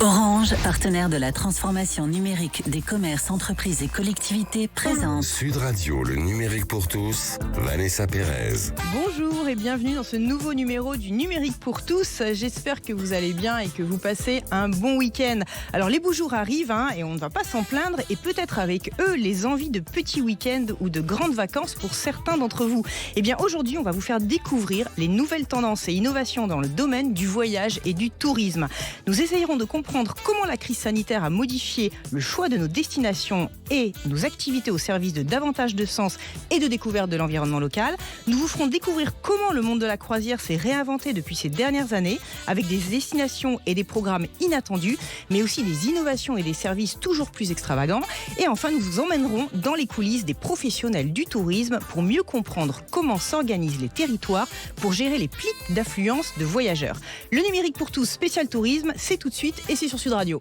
Orange, partenaire de la transformation numérique des commerces, entreprises et collectivités, présente Sud Radio, le numérique pour tous, Vanessa Pérez. Bonjour et bienvenue dans ce nouveau numéro du numérique pour tous. J'espère que vous allez bien et que vous passez un bon week-end. Alors les beaux jours arrivent et on ne va pas s'en plaindre, et peut-être avec eux les envies de petits week-ends ou de grandes vacances pour certains d'entre vous. Eh bien aujourd'hui on va vous faire découvrir les nouvelles tendances et innovations dans le domaine du voyage et du tourisme. Nous essayerons de comprendre comment la crise sanitaire a modifié le choix de nos destinations et nos activités au service de davantage de sens et de découverte de l'environnement local. Nous vous ferons découvrir comment le monde de la croisière s'est réinventé depuis ces dernières années, avec des destinations et des programmes inattendus, mais aussi des innovations et des services toujours plus extravagants. Et enfin, nous vous emmènerons dans les coulisses des professionnels du tourisme pour mieux comprendre comment s'organisent les territoires pour gérer les pics d'affluence de voyageurs. Le numérique pour tous spécial tourisme, c'est tout de suite et c'est sur Sud Radio.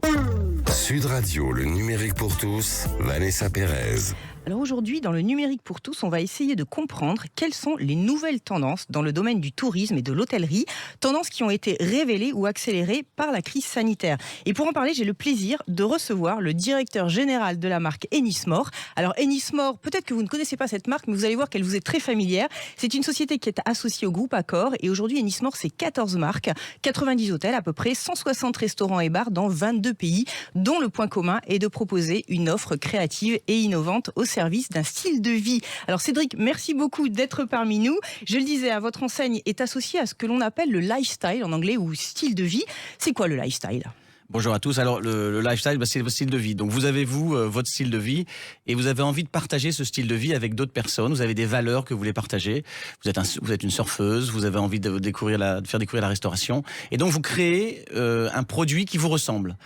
Sud Radio, le numérique pour tous, Vanessa Pérez. Alors aujourd'hui, dans le numérique pour tous, on va essayer de comprendre quelles sont les nouvelles tendances dans le domaine du tourisme et de l'hôtellerie, tendances qui ont été révélées ou accélérées par la crise sanitaire. Et pour en parler, j'ai le plaisir de recevoir le directeur général de la marque Ennismore. Alors Ennismore, peut-être que vous ne connaissez pas cette marque, mais vous allez voir qu'elle vous est très familière. C'est une société qui est associée au groupe Accor, et aujourd'hui Ennismore, c'est 14 marques, 90 hôtels à peu près, 160 restaurants et bars dans 22 pays, dont le point commun est de proposer une offre créative et innovante au service d'un style de vie. Alors Cédric, merci beaucoup d'être parmi nous. Je le disais, votre enseigne est associée à ce que l'on appelle le lifestyle en anglais, ou style de vie. C'est quoi le lifestyle ? Bonjour à tous. Alors le lifestyle, c'est votre style de vie. Donc vous avez votre style de vie, et vous avez envie de partager ce style de vie avec d'autres personnes. Vous avez des valeurs que vous voulez partager. Vous êtes une surfeuse. Vous avez envie de faire découvrir la restauration, et donc vous créez un produit qui vous ressemble.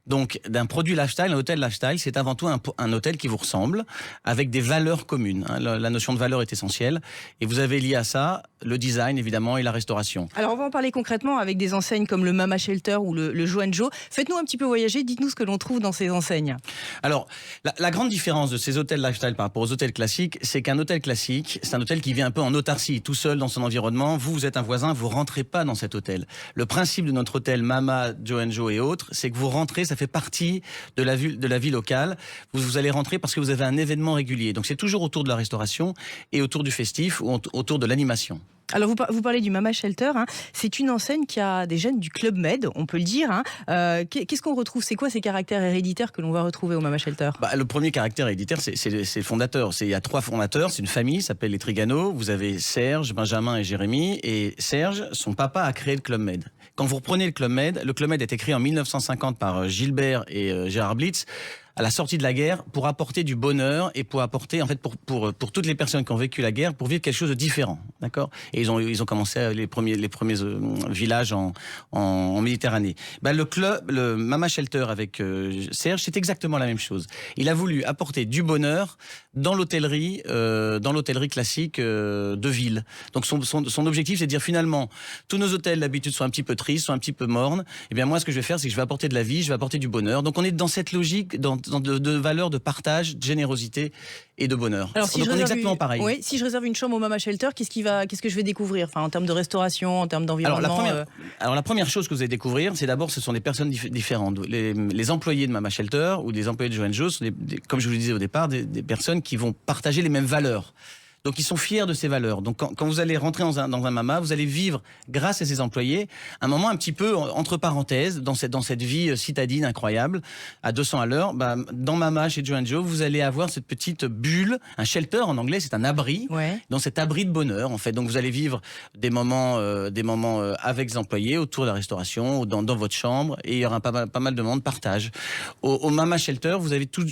Donc, d'un produit lifestyle, un hôtel lifestyle, c'est avant tout un hôtel qui vous ressemble, avec des valeurs communes. La notion de valeur est essentielle. Et vous avez lié à ça le design, évidemment, et la restauration. Alors, on va en parler concrètement avec des enseignes comme le Mama Shelter ou le Joanjo. Faites-nous un petit peu voyager, dites-nous ce que l'on trouve dans ces enseignes. Alors, la grande différence de ces hôtels lifestyle par rapport aux hôtels classiques, c'est qu'un hôtel classique, c'est un hôtel qui vit un peu en autarcie, tout seul dans son environnement. Vous êtes un voisin, vous rentrez pas dans cet hôtel. Le principe de notre hôtel Mama, Joanjo et autres, c'est que vous rentrez, ça fait partie de la vie locale. Vous allez rentrer parce que vous avez un événement régulier. Donc c'est toujours autour de la restauration et autour du festif ou autour de l'animation. Alors vous parlez du Mama Shelter, c'est une enseigne qui a des gènes du Club Med, on peut le dire. Qu'est-ce qu'on retrouve ? C'est quoi ces caractères héréditaires que l'on va retrouver au Mama Shelter ? Le premier caractère héréditaire, c'est le fondateur. Il y a 3 fondateurs, c'est une famille, ça s'appelle les Trigano. Vous avez Serge, Benjamin et Jérémy. Et Serge, son papa a créé le Club Med. Quand vous reprenez le Club Med a été créé en 1950 par Gilbert et Gérard Blitz, à la sortie de la guerre, pour apporter du bonheur et pour apporter, en fait, pour toutes les personnes qui ont vécu la guerre, pour vivre quelque chose de différent, d'accord ? Et ils ont commencé les premiers villages en Méditerranée. Le Mama Shelter avec Serge, c'est exactement la même chose. Il a voulu apporter du bonheur dans l'hôtellerie classique de ville. Donc son objectif, c'est de dire finalement, tous nos hôtels d'habitude sont un petit peu tristes, sont un petit peu mornes. Et bien moi, ce que je vais faire, c'est que je vais apporter de la vie, je vais apporter du bonheur. Donc on est dans cette logique, de valeurs de partage, de générosité et de bonheur. Alors, donc on est exactement pareil. Oui, si je réserve une chambre au Mama Shelter, qu'est-ce que je vais découvrir, en termes de restauration, en termes d'environnement? Alors la première chose que vous allez découvrir, c'est d'abord, ce sont des personnes différentes. Les employés de Mama Shelter ou des employés de Joanjo sont comme je vous le disais au départ, des personnes qui vont partager les mêmes valeurs. Donc ils sont fiers de ces valeurs. Donc quand vous allez rentrer dans un Mama, vous allez vivre, grâce à ces employés, un moment un petit peu entre parenthèses dans cette vie citadine incroyable, à 200 à l'heure. Dans Mama, chez Joanjo, vous allez avoir cette petite bulle, un shelter en anglais, c'est un abri, dans cet abri de bonheur en fait. Donc vous allez vivre des moments avec les employés autour de la restauration, dans votre chambre, et il y aura pas mal de monde, partage. Au Mama Shelter,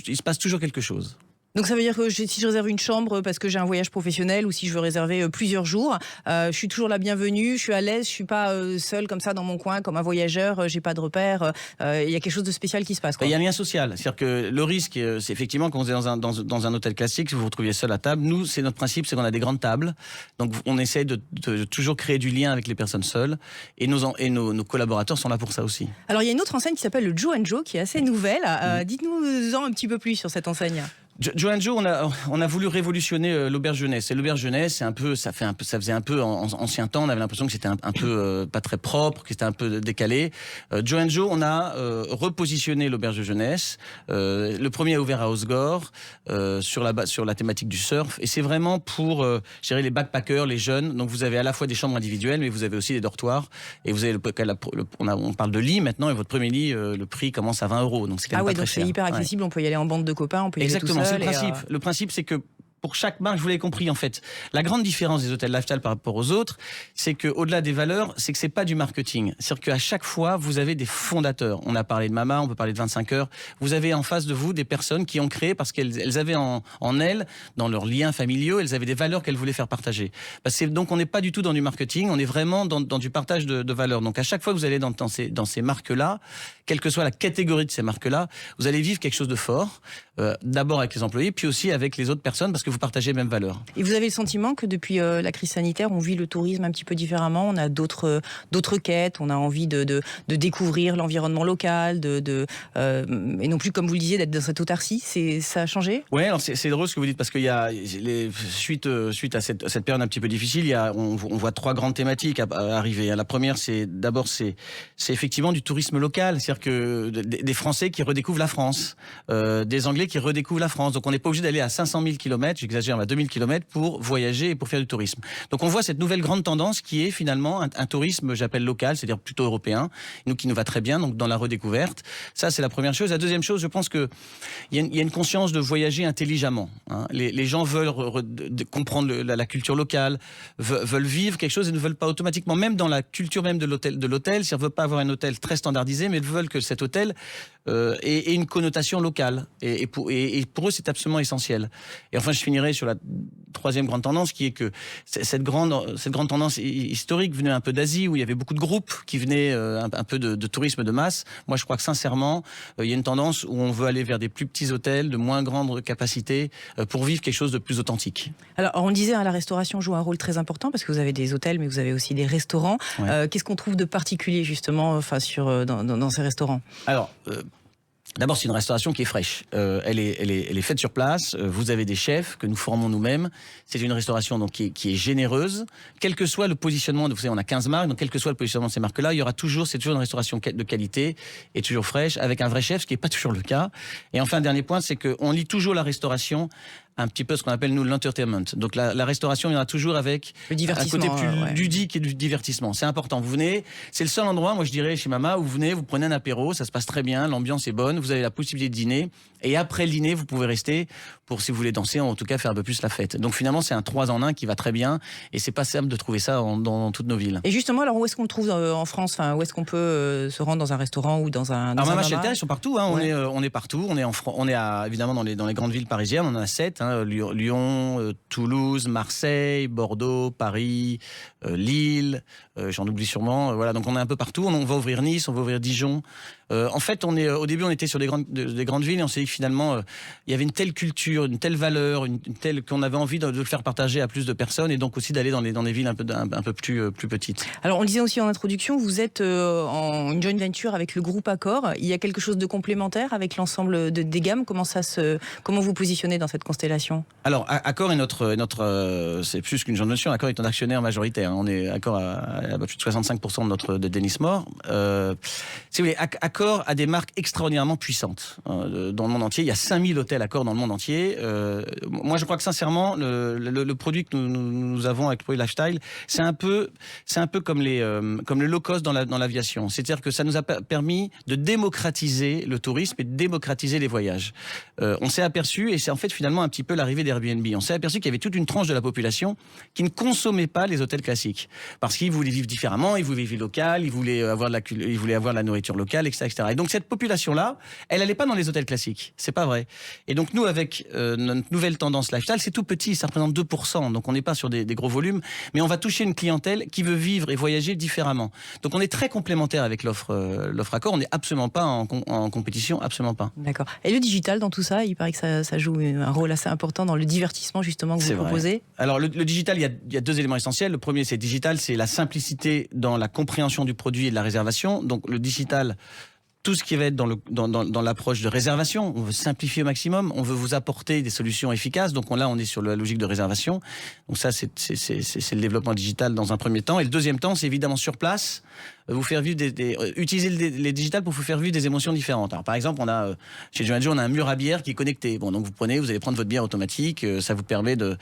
il se passe toujours quelque chose. Donc ça veut dire que si je réserve une chambre parce que j'ai un voyage professionnel, ou si je veux réserver plusieurs jours, je suis toujours la bienvenue, je suis à l'aise, je suis pas seule comme ça dans mon coin comme un voyageur, j'ai pas de repères, il y a quelque chose de spécial qui se passe, quoi. Il y a un lien social, c'est-à-dire que le risque, c'est effectivement quand vous êtes dans un hôtel classique, si vous vous retrouviez seul à table, nous, c'est notre principe, c'est qu'on a des grandes tables, donc on essaie de toujours créer du lien avec les personnes seules, et nos collaborateurs sont là pour ça aussi. Alors il y a une autre enseigne qui s'appelle le Joanjo, qui est assez nouvelle, dites-nous-en un petit peu plus sur cette enseigne. Joe & Joe, on a voulu révolutionner l'auberge jeunesse. Et l'auberge jeunesse, ça faisait un peu en ancien temps. On avait l'impression que c'était un peu pas très propre, que c'était un peu décalé. Joe & Joe, on a repositionné l'auberge de jeunesse. Le premier a ouvert à Osgore sur la thématique du surf. Et c'est vraiment pour gérer les backpackers, les jeunes. Donc vous avez à la fois des chambres individuelles, mais vous avez aussi des dortoirs. Et vous avez on parle de lit maintenant. Et votre premier lit, le prix commence à 20 €. Donc c'est quand même pas très cher. C'est hyper accessible. Ouais. On peut y aller en bande de copains. On peut y Exactement, aller tout seul. C'est le principe. Le principe, c'est que pour chaque marque, vous l'avez compris en fait, la grande différence des hôtels lifestyle par rapport aux autres, c'est qu'au-delà des valeurs, c'est que c'est pas du marketing. C'est-à-dire qu'à chaque fois, vous avez des fondateurs. On a parlé de Mama, on peut parler de 25 heures. Vous avez en face de vous des personnes qui ont créé parce qu'elles avaient en elles, dans leurs liens familiaux, elles avaient des valeurs qu'elles voulaient faire partager. Donc on n'est pas du tout dans du marketing, on est vraiment dans du partage de valeurs. Donc à chaque fois que vous allez dans ces marques-là, quelle que soit la catégorie de ces marques-là, vous allez vivre quelque chose de fort. D'abord avec les employés, puis aussi avec les autres personnes, parce que vous partagez les mêmes valeurs. Et vous avez le sentiment que depuis la crise sanitaire, on vit le tourisme un petit peu différemment, on a d'autres quêtes, on a envie de découvrir l'environnement local, et non plus, comme vous le disiez, d'être dans cette autarcie. Ça a changé ? Oui, alors c'est drôle ce que vous dites, parce qu'il y a, suite à cette période un petit peu difficile, on voit 3 grandes thématiques arriver. La première, c'est effectivement du tourisme local, c'est-à-dire que des Français qui redécouvrent la France, des Anglais qui redécouvrent la France. Donc on n'est pas obligé d'aller à 500 000 km, j'exagère, à 2000 km pour voyager et pour faire du tourisme. Donc on voit cette nouvelle grande tendance qui est finalement un tourisme, j'appelle local, c'est-à-dire plutôt européen, qui nous va très bien, donc dans la redécouverte. Ça, c'est la première chose. La deuxième chose, je pense qu'il y a une conscience de voyager intelligemment. Hein. Les gens veulent comprendre la culture locale, veulent vivre quelque chose et ne veulent pas automatiquement, même dans la culture même de l'hôtel, c'est-à-dire ne veulent pas avoir un hôtel très standardisé, mais veulent que cet hôtel ait une connotation locale. Et pour eux, c'est absolument essentiel. Et enfin, je finirai sur la troisième grande tendance, qui est que cette grande tendance historique venait un peu d'Asie, où il y avait beaucoup de groupes qui venaient un peu de tourisme de masse. Moi, je crois que sincèrement, il y a une tendance où on veut aller vers des plus petits hôtels, de moins grande capacité, pour vivre quelque chose de plus authentique. Alors, on le disait, la restauration joue un rôle très important, parce que vous avez des hôtels, mais vous avez aussi des restaurants. Ouais. Qu'est-ce qu'on trouve de particulier, justement, dans ces restaurants ? Alors, d'abord, c'est une restauration qui est fraîche. Elle est faite sur place. Vous avez des chefs que nous formons nous-mêmes. C'est une restauration donc qui est généreuse. Quel que soit le positionnement, vous savez, on a 15 marques, donc quel que soit le positionnement de ces marques-là, c'est toujours une restauration de qualité et toujours fraîche, avec un vrai chef, ce qui n'est pas toujours le cas. Et enfin, dernier point, c'est qu'on lie toujours la restauration un petit peu ce qu'on appelle, nous, l'entertainment. Donc la restauration viendra toujours avec un côté plus ludique et du divertissement. C'est important. Vous venez, c'est le seul endroit, moi je dirais, chez Mama, où vous venez, vous prenez un apéro, ça se passe très bien, l'ambiance est bonne, vous avez la possibilité de dîner, et après le dîner, vous pouvez rester pour, si vous voulez danser, en tout cas faire un peu plus la fête. Donc finalement, c'est un 3 en 1 qui va très bien, et c'est pas simple de trouver ça dans toutes nos villes. Et justement, alors où est-ce qu'on le trouve en France ? Enfin, où est-ce qu'on peut se rendre dans un restaurant ou dans un Mama Shelter, ils sont partout, hein. Ouais. On est partout, on est évidemment dans les grandes villes parisiennes, on en a 7, hein, Lyon, Toulouse, Marseille, Bordeaux, Paris, Lille, j'en oublie sûrement. Voilà, donc on est un peu partout. On va ouvrir Nice, on va ouvrir Dijon. En fait, au début, on était sur des grandes villes et on s'est dit que finalement, il y avait une telle culture, une telle valeur, qu'on avait envie de le faire partager à plus de personnes et donc aussi d'aller dans des villes un peu plus petites. Alors, on le disait aussi en introduction, vous êtes en une joint venture avec le groupe Accor. Il y a quelque chose de complémentaire avec l'ensemble des gammes. Comment vous positionnez dans cette constellation ? Alors, Accor est c'est plus qu'une joint venture. Accor est un actionnaire majoritaire. On est Accor à plus de 65% de Dennismore. Si vous voulez, Accor a des marques extraordinairement puissantes dans le monde entier. Il y a 5000 hôtels Accor dans le monde entier. Moi, je crois que sincèrement, le produit que nous avons avec Pro Lifestyle, c'est un peu comme le low cost dans l'aviation. C'est-à-dire que ça nous a permis de démocratiser le tourisme et de démocratiser les voyages. On s'est aperçu, et c'est en fait finalement un petit peu l'arrivée d'Airbnb. On s'est aperçu qu'il y avait toute une tranche de la population qui ne consommait pas les hôtels classiques parce qu'ils voulaient vivre différemment, ils voulaient vivre local, ils voulaient avoir de la nourriture locale, etc. Et donc cette population-là, elle n'allait pas dans les hôtels classiques. C'est pas vrai. Et donc nous, avec notre nouvelle tendance lifestyle, c'est tout petit, ça représente 2%. Donc on n'est pas sur des gros volumes, mais on va toucher une clientèle qui veut vivre et voyager différemment. Donc on est très complémentaire avec l'offre Accor. On n'est absolument pas en compétition, absolument pas. D'accord. Et le digital dans tout ça, il paraît que ça joue un rôle assez important dans le divertissement justement que vous proposez. Alors le digital, il y a 2 éléments essentiels. Le premier, c'est digital, c'est la simplicité dans la compréhension du produit et de la réservation. Donc le digital tout ce qui va être dans l'approche de réservation. On veut simplifier au maximum. On veut vous apporter des solutions efficaces. Donc là, on est sur la logique de réservation. Donc ça, c'est le développement digital dans un premier temps. Et le deuxième temps, c'est évidemment sur place, vous faire vivre utiliser les digitales pour vous faire vivre des émotions différentes. Alors par exemple, chez Joanjo, on a un mur à bière qui est connecté. Bon, donc vous allez prendre votre bière automatique. Ça vous permet de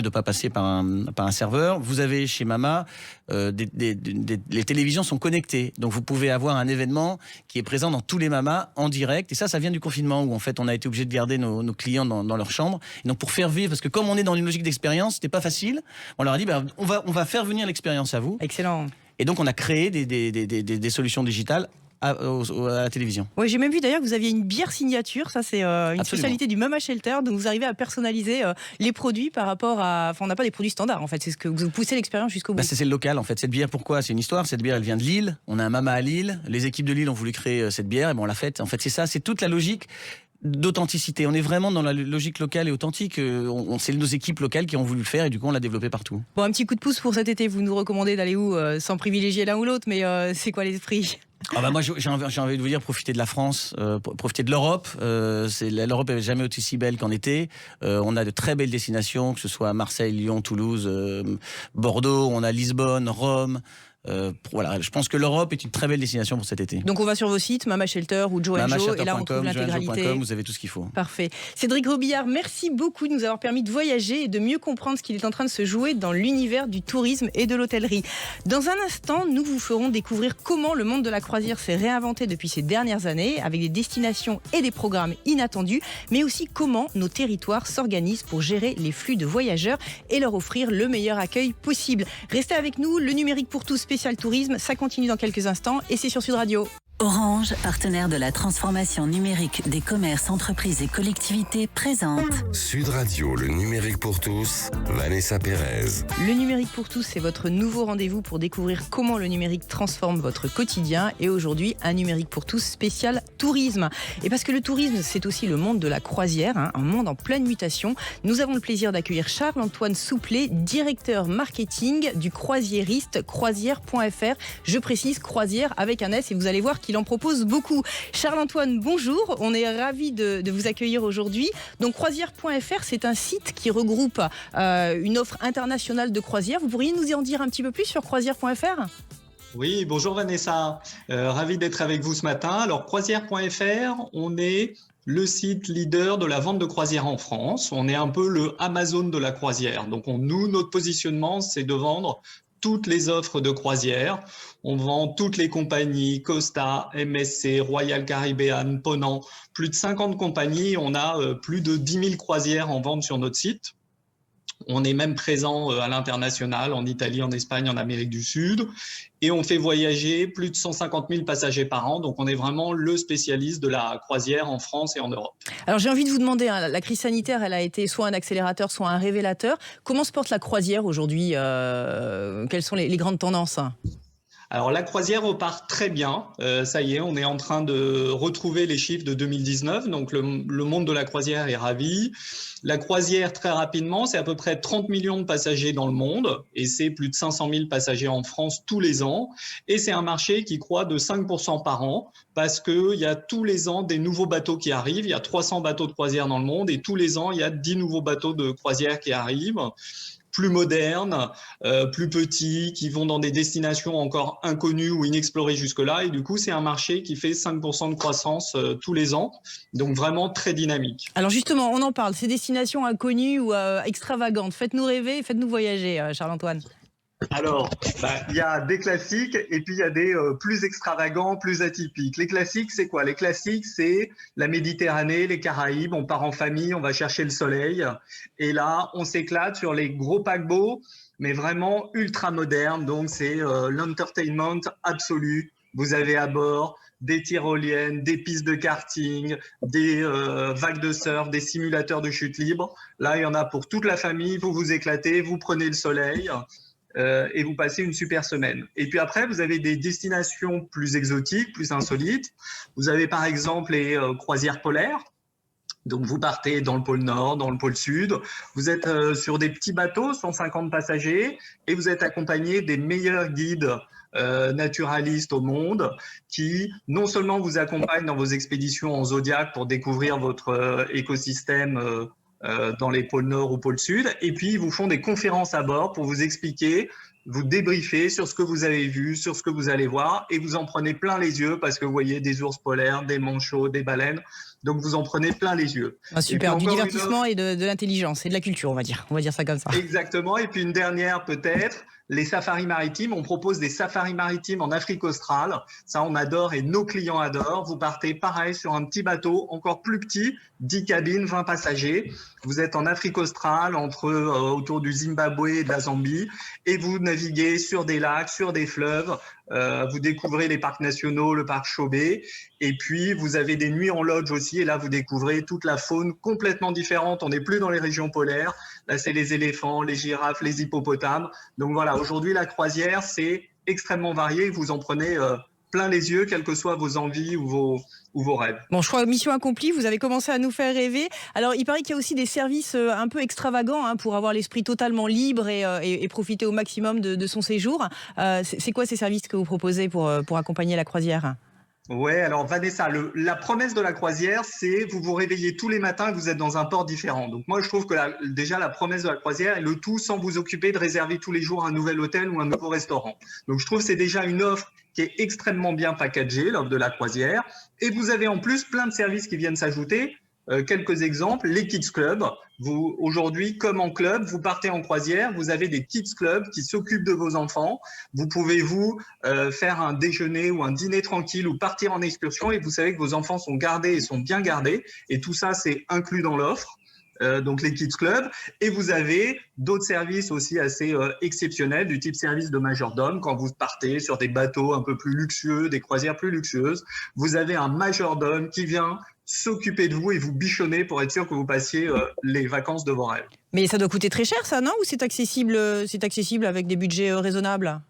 pas passer par un serveur. Vous avez chez Mama les télévisions sont connectées. Donc vous pouvez avoir un événement qui est présent dans tous les mamas en direct. Et ça vient du confinement où en fait on a été obligé de garder nos clients dans leur chambre. Et donc pour faire vivre, parce que comme on est dans une logique d'expérience, c'était pas facile. On leur a dit on va faire venir l'expérience à vous. Excellent. Et donc on a créé des solutions digitales à la télévision. Oui, j'ai même vu d'ailleurs que vous aviez une bière signature. Ça, c'est une Absolument. spécialité du Mama Shelter. Donc, vous arrivez à personnaliser les produits par rapport à... Enfin, on n'a pas des produits standards, en fait. C'est ce que vous poussez l'expérience jusqu'au bout. C'est le local, en fait. Cette bière, pourquoi ? C'est une histoire. Cette bière, elle vient de Lille. On a un Mama à Lille. Les équipes de Lille ont voulu créer cette bière. Et on l'a faite. En fait, c'est ça. C'est toute la logique d'authenticité. On est vraiment dans la logique locale et authentique. C'est nos équipes locales qui ont voulu le faire et du coup on l'a développé partout. Bon, un petit coup de pouce pour cet été. Vous nous recommandez d'aller où sans privilégier l'un ou l'autre, mais c'est quoi l'esprit ? Moi j'ai envie de vous dire, profiter de la France, profiter de l'Europe. L'Europe n'est jamais aussi belle qu'en été. On a de très belles destinations, que ce soit Marseille, Lyon, Toulouse, Bordeaux. On a Lisbonne, Rome. Je pense que l'Europe est une très belle destination pour cet été. Donc on va sur vos sites, Mama Shelter ou Joanjo, et là on trouve l'intégralité. Vous avez tout ce qu'il faut. Parfait. Cédric Robillard, merci beaucoup de nous avoir permis de voyager et de mieux comprendre ce qu'il est en train de se jouer dans l'univers du tourisme et de l'hôtellerie. Dans un instant, nous vous ferons découvrir comment le monde de la croisière s'est réinventé depuis ces dernières années, avec des destinations et des programmes inattendus, mais aussi comment nos territoires s'organisent pour gérer les flux de voyageurs et leur offrir le meilleur accueil possible. Restez avec nous, le numérique pour tous spécial tourisme, ça continue dans quelques instants et c'est sur Sud Radio. Orange, partenaire de la transformation numérique des commerces, entreprises et collectivités, présente Sud Radio, le numérique pour tous, Vanessa Pérez. Le numérique pour tous, c'est votre nouveau rendez-vous pour découvrir comment le numérique transforme votre quotidien. Et aujourd'hui, un numérique pour tous spécial tourisme. Et parce que le tourisme, c'est aussi le monde de la croisière, un monde en pleine mutation. Nous avons le plaisir d'accueillir Charles-Antoine Souplet, directeur marketing du croisiériste croisière.fr. Je précise croisière avec un S et vous allez voir qu'il en propose beaucoup. Charles-Antoine, bonjour. On est ravis de vous accueillir aujourd'hui. Donc croisière.fr, c'est un site qui regroupe une offre internationale de croisière. Vous pourriez nous en dire un petit peu plus sur croisière.fr ? Oui, bonjour Vanessa. Ravi d'être avec vous ce matin. Alors croisière.fr, on est le site leader de la vente de croisières en France. On est un peu le Amazon de la croisière. Donc notre positionnement, c'est de vendre toutes les offres de croisière. On vend toutes les compagnies, Costa, MSC, Royal Caribbean, Ponant, plus de 50 compagnies. On a plus de 10 000 croisières en vente sur notre site. On est même présent à l'international, en Italie, en Espagne, en Amérique du Sud. Et on fait voyager plus de 150 000 passagers par an. Donc, on est vraiment le spécialiste de la croisière en France et en Europe. Alors, j'ai envie de vous demander, la crise sanitaire, elle a été soit un accélérateur, soit un révélateur. Comment se porte la croisière aujourd'hui ? Quelles sont les grandes tendances ? Alors la croisière repart très bien, ça y est, on est en train de retrouver les chiffres de 2019, donc le monde de la croisière est ravi. La croisière, très rapidement, c'est à peu près 30 millions de passagers dans le monde et c'est plus de 500 000 passagers en France tous les ans. Et c'est un marché qui croît de 5% par an parce qu'il y a tous les ans des nouveaux bateaux qui arrivent. Il y a 300 bateaux de croisière dans le monde et tous les ans, il y a 10 nouveaux bateaux de croisière qui arrivent. Plus modernes, plus petits, qui vont dans des destinations encore inconnues ou inexplorées jusque-là. Et du coup, c'est un marché qui fait 5% de croissance tous les ans. Donc vraiment très dynamique. Alors justement, on en parle. Ces destinations inconnues ou extravagantes. Faites-nous rêver, faites-nous voyager, Charles-Antoine. Alors, il y a des classiques et puis il y a des plus extravagants, plus atypiques. Les classiques, c'est quoi ? Les classiques, c'est la Méditerranée, les Caraïbes. On part en famille, on va chercher le soleil. Et là, on s'éclate sur les gros paquebots, mais vraiment ultra modernes. Donc, c'est l'entertainment absolu. Vous avez à bord des tyroliennes, des pistes de karting, des vagues de surf, des simulateurs de chute libre. Là, il y en a pour toute la famille. Vous vous éclatez, vous prenez le soleil. Et vous passez une super semaine. Et puis après, vous avez des destinations plus exotiques, plus insolites. Vous avez par exemple les croisières polaires. Donc vous partez dans le pôle Nord, dans le pôle Sud. Vous êtes sur des petits bateaux, 150 passagers, et vous êtes accompagné des meilleurs guides naturalistes au monde qui non seulement vous accompagnent dans vos expéditions en zodiaque pour découvrir votre écosystème dans les pôles Nord ou pôle Sud, et puis ils vous font des conférences à bord pour vous expliquer, vous débriefer sur ce que vous avez vu, sur ce que vous allez voir, et vous en prenez plein les yeux parce que vous voyez des ours polaires, des manchots, des baleines, donc vous en prenez plein les yeux. Ah, super, du divertissement et de l'intelligence et de la culture, on va dire ça comme ça. Exactement, et puis une dernière peut-être, les safaris maritimes. On propose des safaris maritimes en Afrique australe. Ça, on adore et nos clients adorent. Vous partez pareil sur un petit bateau, encore plus petit, 10 cabines, 20 passagers. Vous êtes en Afrique australe, autour du Zimbabwe et de la Zambie, et vous naviguez sur des lacs, sur des fleuves. Vous découvrez les parcs nationaux, le parc Chauvet, et puis vous avez des nuits en lodge aussi, et là vous découvrez toute la faune complètement différente. On n'est plus dans les régions polaires, là c'est les éléphants, les girafes, les hippopotames. Donc voilà, aujourd'hui la croisière c'est extrêmement varié, vous en prenez plein les yeux, quelles que soient vos envies ou vos rêves. Bon, je crois mission accomplie, vous avez commencé à nous faire rêver. Alors, il paraît qu'il y a aussi des services un peu extravagants pour avoir l'esprit totalement libre et profiter au maximum de son séjour. C'est quoi ces services que vous proposez pour accompagner la croisière ? Ouais, alors Vanessa, la promesse de la croisière, c'est vous vous réveillez tous les matins et vous êtes dans un port différent. Donc moi, je trouve que déjà la promesse de la croisière est le tout sans vous occuper de réserver tous les jours un nouvel hôtel ou un nouveau restaurant. Donc je trouve que c'est déjà une offre qui est extrêmement bien packagée, l'offre de la croisière. Et vous avez en plus plein de services qui viennent s'ajouter. Quelques exemples, les Kids Club. Vous, aujourd'hui, comme en club, vous partez en croisière, vous avez des Kids Club qui s'occupent de vos enfants. Vous pouvez faire un déjeuner ou un dîner tranquille ou partir en excursion et vous savez que vos enfants sont gardés et sont bien gardés. Et tout ça, c'est inclus dans l'offre. Donc les Kids Club, et vous avez d'autres services aussi assez exceptionnels du type service de majordome quand vous partez sur des bateaux un peu plus luxueux, des croisières plus luxueuses. Vous avez un majordome qui vient s'occuper de vous et vous bichonner pour être sûr que vous passiez les vacances de vos rêves. Mais ça doit coûter très cher ça, non ? Ou c'est accessible avec des budgets raisonnables ?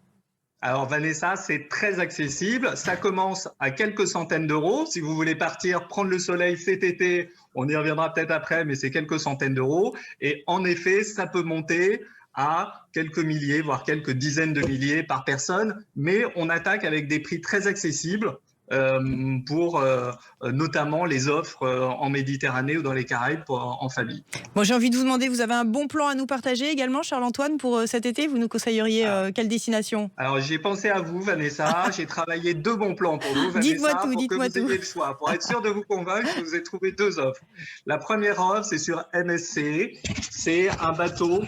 Alors Vanessa, c'est très accessible. Ça commence à quelques centaines d'euros. Si vous voulez partir prendre le soleil cet été, on y reviendra peut-être après, mais c'est quelques centaines d'euros. Et en effet, ça peut monter à quelques milliers, voire quelques dizaines de milliers par personne. Mais on attaque avec des prix très accessibles pour notamment les offres en Méditerranée ou dans les Caraïbes en famille. Bon, j'ai envie de vous demander, vous avez un bon plan à nous partager également, Charles-Antoine, pour cet été ? Vous nous conseilleriez quelle destination ? Alors, j'ai pensé à vous, Vanessa. J'ai travaillé 2 bons plans pour vous, Vanessa, dites-moi tout, pour dites-moi que vous ayez le choix. Pour être sûr de vous convaincre, je vous ai trouvé 2 offres. La première offre, c'est sur MSC. C'est un bateau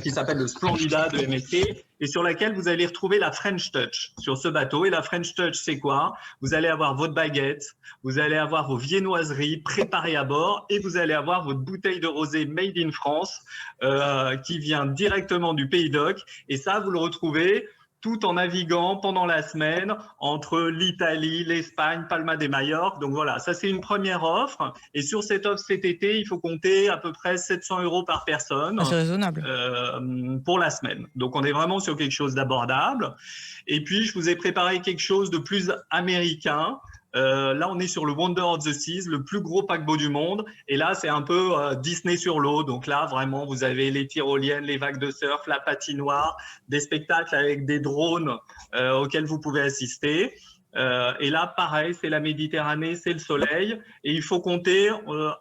qui s'appelle le Splendida de MSC et sur laquelle vous allez retrouver la French Touch sur ce bateau. Et la French Touch, c'est quoi ? Vous allez avoir votre baguette, vous allez avoir vos viennoiseries préparées à bord et vous allez avoir votre bouteille de rosé Made in France qui vient directement du Pays d'Oc. Et ça, vous le retrouvez tout en naviguant pendant la semaine entre l'Italie, l'Espagne, Palma de Majorque. Donc voilà, ça c'est une première offre. Et sur cette offre cet été, il faut compter à peu près 700 € par personne. Ah, c'est raisonnable. Pour la semaine. Donc on est vraiment sur quelque chose d'abordable. Et puis je vous ai préparé quelque chose de plus américain. Là, on est sur le Wonder of the Seas, le plus gros paquebot du monde. Et là, c'est un peu Disney sur l'eau. Donc là, vraiment, vous avez les tyroliennes, les vagues de surf, la patinoire, des spectacles avec des drones auxquels vous pouvez assister. Et là, pareil, c'est la Méditerranée, c'est le soleil. Et il faut compter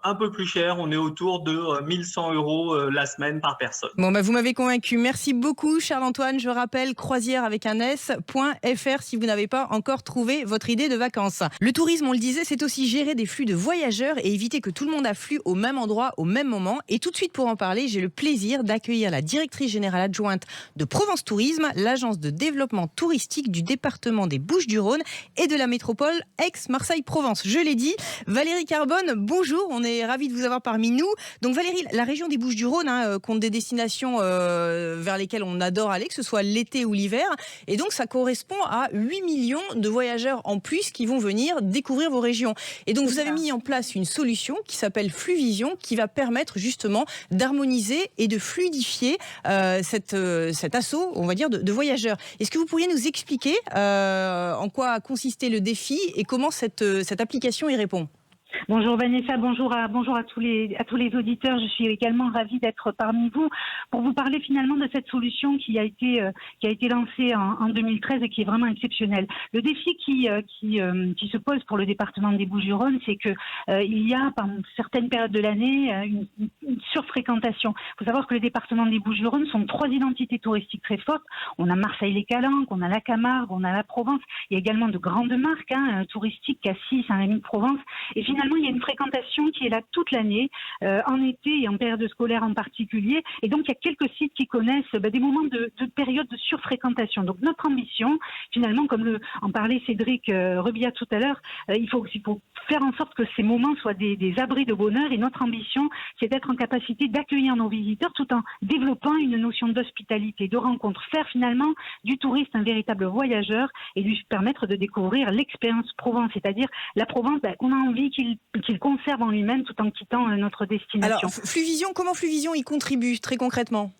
un peu plus cher. On est autour de 1100 € la semaine par personne. Bon, vous m'avez convaincu. Merci beaucoup, Charles-Antoine. Je rappelle, croisière avec un S.fr si vous n'avez pas encore trouvé votre idée de vacances. Le tourisme, on le disait, c'est aussi gérer des flux de voyageurs et éviter que tout le monde afflue au même endroit, au même moment. Et tout de suite, pour en parler, j'ai le plaisir d'accueillir la directrice générale adjointe de Provence Tourisme, l'agence de développement touristique du département des Bouches-du-Rhône et de la métropole Aix-Marseille-Provence. Je l'ai dit, Valérie Carbone, bonjour, on est ravis de vous avoir parmi nous. Donc Valérie, la région des Bouches-du-Rhône compte des destinations vers lesquelles on adore aller, que ce soit l'été ou l'hiver, et donc ça correspond à 8 millions de voyageurs en plus qui vont venir découvrir vos régions. Et donc vous avez mis en place une solution qui s'appelle Fluvision, qui va permettre justement d'harmoniser et de fluidifier cet assaut, on va dire, de voyageurs. Est-ce que vous pourriez nous expliquer en quoi consistait le défi et comment cette application y répond ? Bonjour Vanessa, bonjour à tous les auditeurs. Je suis également ravie d'être parmi vous pour vous parler finalement de cette solution qui a été lancée en 2013 et qui est vraiment exceptionnelle. Le défi qui se pose pour le département des Bouches-du-Rhône, c'est que il y a pendant certaines périodes de l'année une surfréquentation. Il faut savoir que le département des Bouches-du-Rhône sont 3 identités touristiques très fortes. On a Marseille-les-Calanques, on a la Camargue, on a la Provence. Il y a également de grandes marques touristiques, Cassis, Saint-Rémy-de-Provence. Et finalement, il y a une fréquentation qui est là toute l'année, en été et en période scolaire en particulier. Et donc, il y a quelques sites qui connaissent des moments de période de surfréquentation. Donc, notre ambition, finalement, comme en parlait Cédric Rebillard tout à l'heure, il faut faire en sorte que ces moments soient des abris de bonheur. Et notre ambition, c'est d'être en capacité d'accueillir nos visiteurs tout en développant une notion d'hospitalité, de rencontre, faire finalement du touriste un véritable voyageur et lui permettre de découvrir l'expérience Provence, c'est-à-dire la Provence qu'on a envie qu'il conserve en lui-même tout en quittant notre destination. Alors, Fluvision, comment Fluvision y contribue très concrètement ?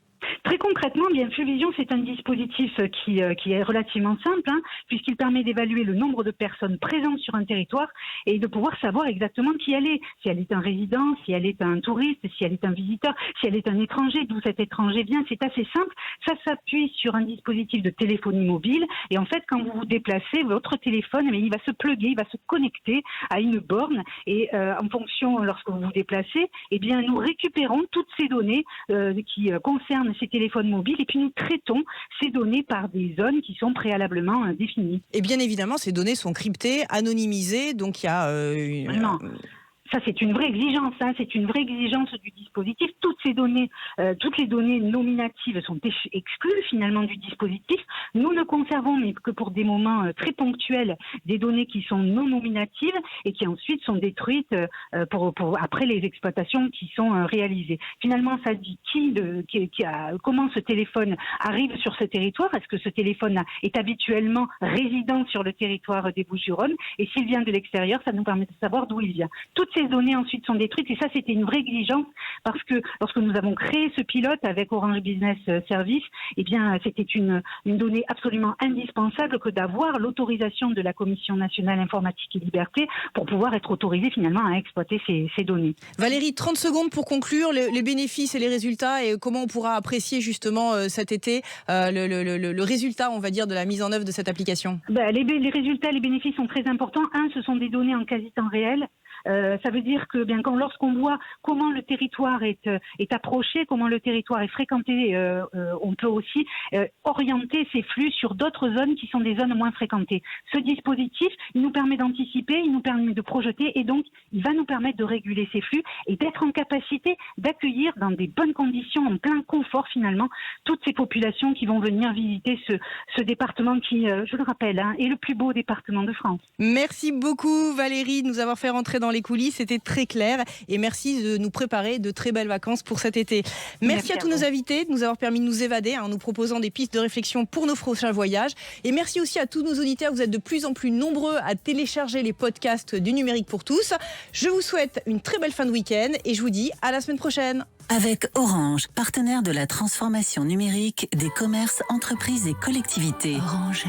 Très concrètement, bien Fluvision, c'est un dispositif qui est relativement simple, puisqu'il permet d'évaluer le nombre de personnes présentes sur un territoire et de pouvoir savoir exactement qui elle est. Si elle est un résident, si elle est un touriste, si elle est un visiteur, si elle est un étranger, d'où cet étranger vient. C'est assez simple. Ça s'appuie sur un dispositif de téléphonie mobile. Et en fait, quand vous vous déplacez, votre téléphone, il va se plugger, il va se connecter à une borne. Et en fonction, lorsque vous vous déplacez, nous récupérons toutes ces données qui concernent ces téléphones mobiles et puis nous traitons ces données par des zones qui sont préalablement définies. Et bien évidemment, ces données sont cryptées, anonymisées, donc il y a Ça, c'est une vraie exigence. C'est une vraie exigence du dispositif. Toutes les données nominatives sont exclues finalement du dispositif. Nous ne conservons, mais que pour des moments très ponctuels, des données qui sont non nominatives et qui ensuite sont détruites après les exploitations qui sont réalisées. Finalement, ça dit comment ce téléphone arrive sur ce territoire. Est-ce que ce téléphone est habituellement résident sur le territoire des Bouches-du-Rhône? Et s'il vient de l'extérieur, ça nous permet de savoir d'où il vient. Toutes ces données ensuite sont détruites et ça c'était une vraie exigence parce que lorsque nous avons créé ce pilote avec Orange Business Service, c'était une donnée absolument indispensable que d'avoir l'autorisation de la Commission nationale informatique et liberté pour pouvoir être autorisé finalement à exploiter ces données. Valérie, 30 secondes pour conclure les bénéfices et les résultats et comment on pourra apprécier justement cet été le résultat, on va dire, de la mise en œuvre de cette application. Les résultats, les bénéfices sont très importants. Ce sont des données en quasi-temps réel. Ça veut dire que lorsqu'on voit comment le territoire est approché, comment le territoire est fréquenté, on peut aussi orienter ces flux sur d'autres zones qui sont des zones moins fréquentées. Ce dispositif, il nous permet d'anticiper, il nous permet de projeter et donc il va nous permettre de réguler ces flux et d'être en capacité d'accueillir dans des bonnes conditions, en plein confort finalement, toutes ces populations qui vont venir visiter ce département qui, je le rappelle, est le plus beau département de France. Merci beaucoup Valérie de nous avoir fait rentrer dans les coulisses, c'était très clair et merci de nous préparer de très belles vacances pour cet été. Merci à tous nos invités de nous avoir permis de nous évader en nous proposant des pistes de réflexion pour nos prochains voyages et merci aussi à tous nos auditeurs, vous êtes de plus en plus nombreux à télécharger les podcasts du Numérique pour tous. Je vous souhaite une très belle fin de week-end et je vous dis à la semaine prochaine. Avec Orange, partenaire de la transformation numérique des commerces, entreprises et collectivités. Orange.